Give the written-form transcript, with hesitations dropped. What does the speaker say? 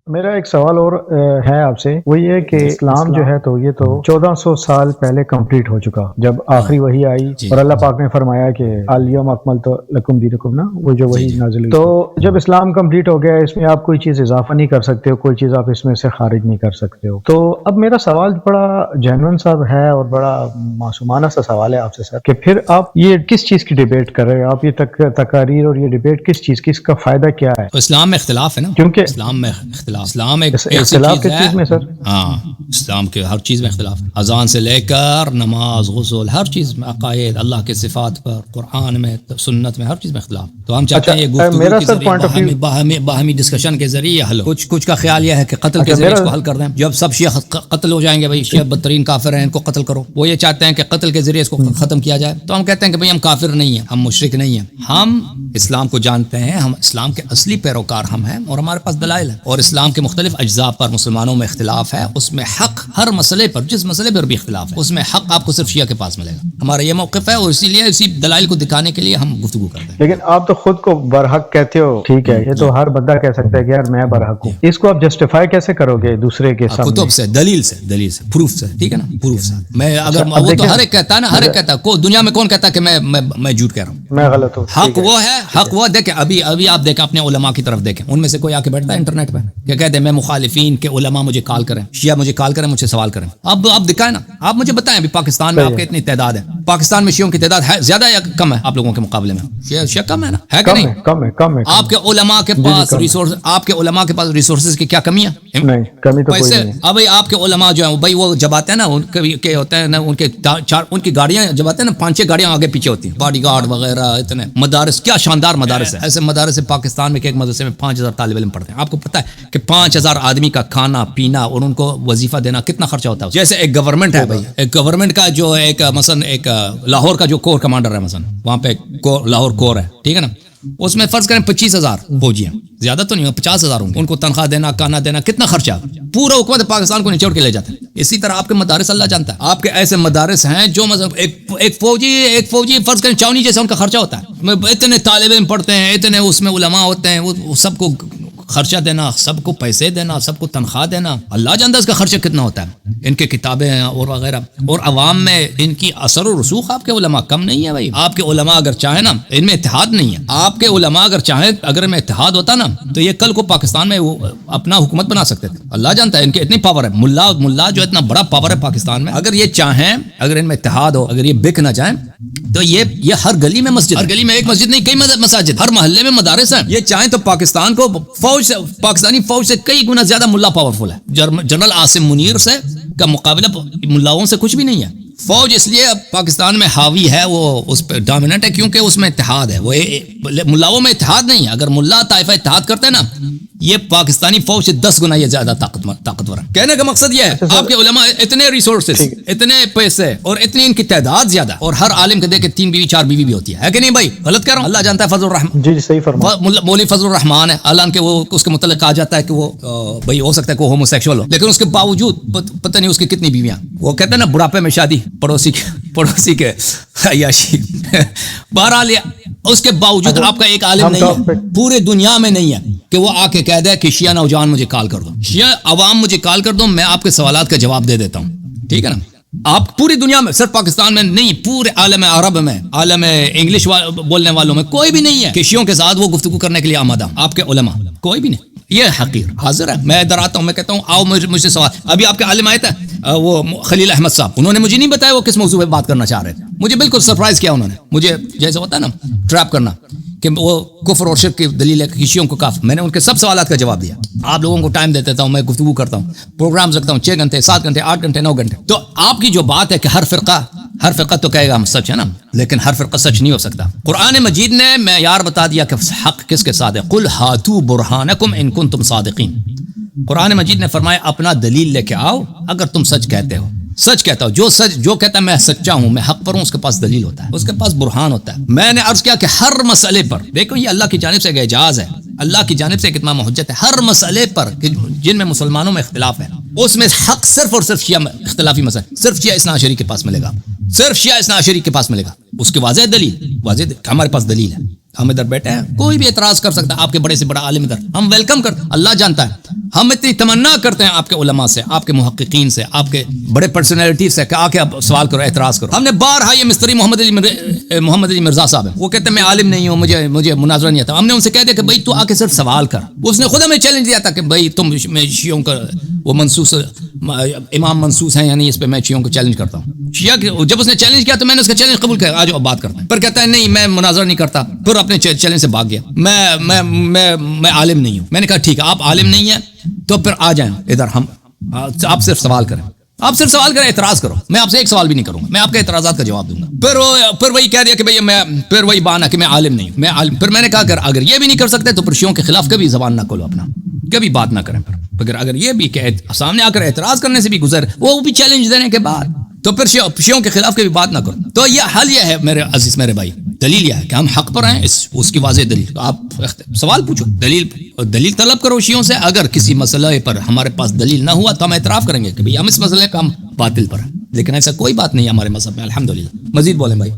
میرا ایک سوال اور ہے آپ سے، وہ یہ کہ اسلام جو ہے تو یہ تو 1400 سال پہلے کمپلیٹ ہو چکا جب آخری وحی آئی، اور اللہ پاک نے فرمایا کہ الیوم اکملت لکم دینکم، نا وہ جو وحی نازل ہوئی، تو جب اسلام کمپلیٹ ہو گیا اس میں آپ کوئی چیز اضافہ نہیں کر سکتے ہو، کوئی چیز آپ اس میں سے خارج نہیں کر سکتے ہو. تو اب میرا سوال بڑا جینوئن سا ہے اور بڑا معصومانہ سا سوال ہے آپ سے سر، کہ پھر آپ یہ کس چیز کی ڈیبیٹ کر رہے ہیں؟ آپ یہ تقاریر اور یہ ڈیبیٹ کس چیز کی، اس کا فائدہ کیا ہے؟ تو اسلام میں اختلاف ہے نا، کیونکہ اسلام میں اسلام ایک ایسی اختلاف چیز کس چیز میں ہے، سر؟ ہاں اسلام کے ہر چیز میں اختلاف ہے، اذان سے لے کر نماز، غسل، ہر چیز میں عقائد، اللہ کے صفات پر، قرآن میں، سنت میں، ہر چیز میں اختلاف. تو ہم چاہتے ہیں یہ گفتگو میرا کے سر ذریعے پوائنٹ آف ویو، باہمی ڈسکشن کے ذریعے حل ہو. کچھ کا خیال یہ ہے کہ قتل کے ذریعے اس کو حل کر دیں، جب سب شیعہ قتل ہو جائیں گے، بھائی شیعہ بدترین کافر ہیں ان کو قتل کرو، وہ یہ چاہتے ہیں کہ قتل کے ذریعے اس کو ختم کیا جائے. تو ہم کہتے ہیں کہ بھئی ہم کافر نہیں ہیں، ہم مشرک نہیں ہیں، ہم اسلام کو جانتے ہیں، ہم اسلام کے اصلی پیروکار ہم ہیں، اور ہمارے پاس دلائل ہیں، اور اسلام کے مختلف اجزاء پر مسلمانوں میں اختلاف ہے، اس میں حق ہر مسئلے پر، جس مسئلے پر بھی اختلاف ہے اس میں حق آپ کو صرف شیعہ کے پاس ملے گا. ہمارا یہ موقف ہے، اور اسی لیے اسی دلائل کو دکھانے کے لیے ہم گفتگو کرتے ہیں. لیکن آپ تو خود کو برحق کہتے ہو، ٹھیک ہے، یہ تو ہر بندہ کہہ سکتا ہے کہ یار میں برحق ہوں، اس کو آپ جسٹیفائی کیسے کرو گے دوسرے کے سامنے؟ کتب سے، دلیل سے، پروف سے، ٹھیک ہے نا، پروف سے. میں اگر وہ تو ہر ایک کہتا ہے نا، ہر ایک کہتا ہے، دنیا میں کون کہتا ہے کہ میں جھوٹ کہہ رہا ہوں، میں غلط ہوں؟ حق وہ ہے، حق وہ. دیکھیں ابھی آپ دیکھیں اپنے علماء کی طرف دیکھیں، ان میں سے کوئی آ کے بیٹھتا ہے انٹرنیٹ پہ کہ کہتے ہیں میں مخالفین کے علماء مجھے کال کریں، شیعہ مجھے کال کریں، مجھ سے سوال کریں. اب آپ دکھائیں نا، آپ مجھے بتائیں ابھی پاکستان میں آپ کے اتنی تعداد ہے، پاکستان میں شیعوں کی تعداد ہے زیادہ یا کم ہے آپ لوگوں کے مقابلے میں؟ شیعہ کم ہے نا، ہے کہ نہیں؟ کم ہے. آپ کے علماء کے پاس ریسورس، آپ کے علماء کے پاس ریسورسز کی کیا کمی ہے؟ نہیں، کمی تو کوئی نہیں ہے. اب آپ کے علماء جو ہیں بھائی، وہ جب آتے ہیں نا، ان کے ہوتے ہیں نا، ان کی گاڑیاں جب آتے ہیں نا، 5-6 گاڑیاں آگے پیچھے ہوتی ہیں، باڈی گارڈ وغیرہ، اتنے مدارس، کیا شاندار مدارس ہے. ایسے مدارس پاکستان میں کہ ایک مدرسے میں 5000 طالب علم پڑھتے ہیں. آپ کو پتہ ہے کہ 5000 آدمی کا کھانا پینا اور ان کو وظیفہ دینا کتنا خرچہ ہوتا ہے؟ جیسے ایک گورنمنٹ ہے بھائی، ایک گورنمنٹ کا جو ایک مثلا ایک لاہور کا جو کور کمانڈر ہے، مثلا وہاں پہ لاہور کور ہے، ٹھیک ہے نا، اس میں فرض کریں 25000 فوجی ہیں، زیادہ تو نہیں، 50,000 ہوں گے. ان کو تنخواہ دینا، کھانا دینا، کتنا خرچہ، پورا حکومت پاکستان کو نچوڑ کے لے جاتے ہیں. اسی طرح آپ کے مدارس اللہ جانتا ہے، آپ کے ایسے مدارس ہیں جو مثلا ایک فوجی فرض کریں چاونی جیسا ان کا خرچہ ہوتا ہے، اتنے طالب علم پڑھتے ہیں، اتنے اس میں علماء ہوتے ہیں، وہ سب کو خرچہ دینا، سب کو پیسے دینا، سب کو تنخواہ دینا، اللہ جانتا ہے اس کا خرچہ کتنا ہوتا ہے. ان کے کتابیں ہیں اور وغیرہ، اور عوام میں ان کی اثر و رسوخ آپ کے علماء کم نہیں ہے بھائی. آپ کے علماء اگر چاہیں نا، ان میں اتحاد نہیں ہے، آپ کے علماء اگر چاہیں، اگر ان میں اتحاد ہوتا نا تو یہ کل کو پاکستان میں اپنا حکومت بنا سکتے تھے. اللہ جانتا ہے ان کے اتنی پاور ہے، ملا جو اتنا بڑا پاور ہے پاکستان میں، اگر یہ چاہیں، اگر ان میں اتحاد ہو، اگر یہ بک نہ جائیں تو یہ ہر گلی میں مسجد، ہر گلی میں ایک مسجد نہیں، کئی مساجد، ہر محلے میں مدارس ہیں. یہ چاہیں تو پاکستان کو پاکستانی فوج سے کئی گنا زیادہ ملا پاورفل ہے. جنرل عاصم منیر سے کا مقابلہ ملاؤں سے کچھ بھی نہیں ہے. فوج اس لیے پاکستان میں حاوی ہے، وہ اس پہ ڈومیننٹ ہے کیونکہ اس میں اتحاد ہے. وہ ملاؤں میں اتحاد نہیں ہے. اگر ملا طائفہ اتحاد کرتے ہیں نا، یہ پاکستانی فوج سے 10 گنا یہ زیادہ طاقتور ہے. کہنے کا مقصد یہ ہے، آپ کے علماء اتنے ریسورسز، اتنے پیسے اور اتنی ان کی تعداد زیادہ، اور ہر عالم کے دیکھے 3 بیوی 4 بیوی بھی ہوتی ہے کہ نہیں بھائی؟ غلط کہہ رہا ہوں؟ اللہ جانتا ہے. فضل الرحمان، جی صحیح فرمایا، مولوی فضل الرحمان ہے، حالانکہ وہ اس کے متعلق کہا جاتا ہے کہ وہ بھائی ہو سکتا ہے کہ وہ ہومو سیکشول ہو، لیکن اس کے باوجود پتہ نہیں اس کی کتنی بیویاں. وہ کہتے ہیں نا بڑھاپے میں شادی، پڑوسی کے عیاشی. بہرحال اس کے باوجود آپ کا ایک عالم نہیں ہے پورے دنیا میں نہیں ہے کہ وہ آ کے کہہ دے کہ شیعہ نوجوان مجھے کال کر دو، شیعہ عوام مجھے کال کر دو، میں آپ کے سوالات کا جواب دے دیتا ہوں. ٹھیک ہے نا؟ آپ پوری دنیا میں، صرف پاکستان میں نہیں، پورے عالم عرب میں، عالم انگلش بولنے والوں میں کوئی بھی نہیں ہے کہ شیعوں کے ساتھ وہ گفتگو کرنے کے لیے آمادہ. آپ کے علماء کوئی بھی نہیں. یہ حقیر حاضر ہے. میں ادھر آتا ہوں، میں کہتا ہوں آؤ مجھ سے سوال. ابھی آپ کے عالم آئے تھے وہ خلیل احمد صاحب، انہوں نے مجھے نہیں بتایا وہ کس موضوع پہ بات کرنا چاہ رہے تھے. مجھے بالکل سرپرائز کیا انہوں نے. مجھے جیسے ہوتا ہے نا ٹریپ کرنا کہ وہ کفر اور شرک کی دلیل ہے کہ شیعوں کو کافر. میں نے ان کے سب سوالات کا جواب دیا. آپ لوگوں کو ٹائم دے دیتا ہوں، میں گفتگو کرتا ہوں، پروگرامز رکھتا ہوں 6 گھنٹے 7 گھنٹے 8 گھنٹے 9 گھنٹے. تو آپ کی جو بات ہے کہ ہر فرقہ تو کہے گا ہم سچ ہے نا، لیکن ہر فرقہ سچ نہیں ہو سکتا. قرآن مجید نے معیار بتا دیا کہ حق کس کے ساتھ ہے. قل ہاتوا برہانکم ان کنتم صادقین. قرآن مجید نے فرمایا اپنا دلیل لے کے آؤ اگر تم سچ کہتے ہو. سچ کہتا ہو، جو کہتا ہے میں سچا ہوں، میں حق پر ہوں، اس کے پاس دلیل ہوتا ہے، اس کے پاس برہان ہوتا ہے. میں نے عرض کیا کہ ہر مسئلے پر، دیکھو یہ اللہ کی جانب سے ایک اعجاز ہے، اللہ کی جانب سے ایک اتمام حجت ہے. ہر مسئلے پر جن میں مسلمانوں میں اختلاف ہے، اس میں حق صرف اور صرف شیعہ اختلافی مسئلہ صرف شیعہ اثنا عشری کے پاس ملے گا، صرف شیعہ اثنا عشری کے پاس ملے گا. اس کی واضح دلیل، ہمارے پاس دلیل ہے. ہم ادھر بیٹھے ہیں, کوئی بھی اعتراض کر سکتا ہے, آپ کے بڑے سے بڑا عالم ادھر, ہم ویلکم کرتے ہیں, اللہ جانتا ہے. ہم اتنی تمنا کرتے ہیں آپ کے علماء سے, آپ کے محققین سے, آپ کے بڑے پرسنالٹی سے کہ آ کے آپ سوال کرو, اعتراض کرو. ہم نے بارہا, یہ مستری محمد علی مرزا صاحب ہیں, وہ کہتے ہیں میں عالم نہیں ہوں, مجھے مناظرہ نہیں آتا. ہم نے ان سے کہہ دیا کہ بھائی تو آ کے صرف سوال کر. اس نے خود ہمیں چیلنج دیا تھا کہ بھائی تم میں شیعوں کا وہ منسوس امام منسوس ہیں یعنی اس پہ میں شیعوں کو چیلنج کرتا ہوں. شیعہ جب اس نے چیلنج کیا تو میں نے اس کا چیلنج قبول کیا, آ جاؤ بات کرتے ہیں. پر کہتا ہے نہیں میں مناظرہ نہیں کرتا, پھر اپنے چیلنج سے بھاگ گیا. میں عالم نہیں ہوں. میں نے کہا ٹھیک ہے آپ عالم نہیں ہیں تو پھر آ جائیں ادھر, ہم آپ صرف سوال کریں, آپ صرف سوال کریں, اعتراض کرو. میں آپ سے ایک سوال بھی نہیں کروں گا, میں آپ کے اعتراضات کا جواب دوں گا. پھر وہی کہہ دیا کہ بھئی پھر وہی بہانہ کہ میں عالم نہیں ہوں, پھر میں نے کہا اگر یہ بھی نہیں کر سکتے تو پھر شیعوں کے خلاف کبھی زبان نہ کھولو اپنا, کبھی بات نہ کریں. پھر اگر یہ بھی کہ سامنے آ کر اعتراض کرنے سے بھی گزر, وہ بھی چیلنج دینے کے بعد, تو پھر شیعوں کے خلاف کبھی بات نہ کرو. تو یہ حل یہ ہے میرے عزیز میرے بھائی, دلیل یہ ہے کہ ہم حق پر ہیں, اس کی واضح دلیل. آپ سوال پوچھو, دلیل طلب کرو شیعوں سے. اگر کسی مسئلے پر ہمارے پاس دلیل نہ ہوا تو ہم اعتراف کریں گے کہ بھئی ہم اس مسئلے کا ہم باطل پر ہیں, لیکن ایسا کوئی بات نہیں ہے ہمارے مذہب میں الحمدللہ. مزید بولیں بھائی.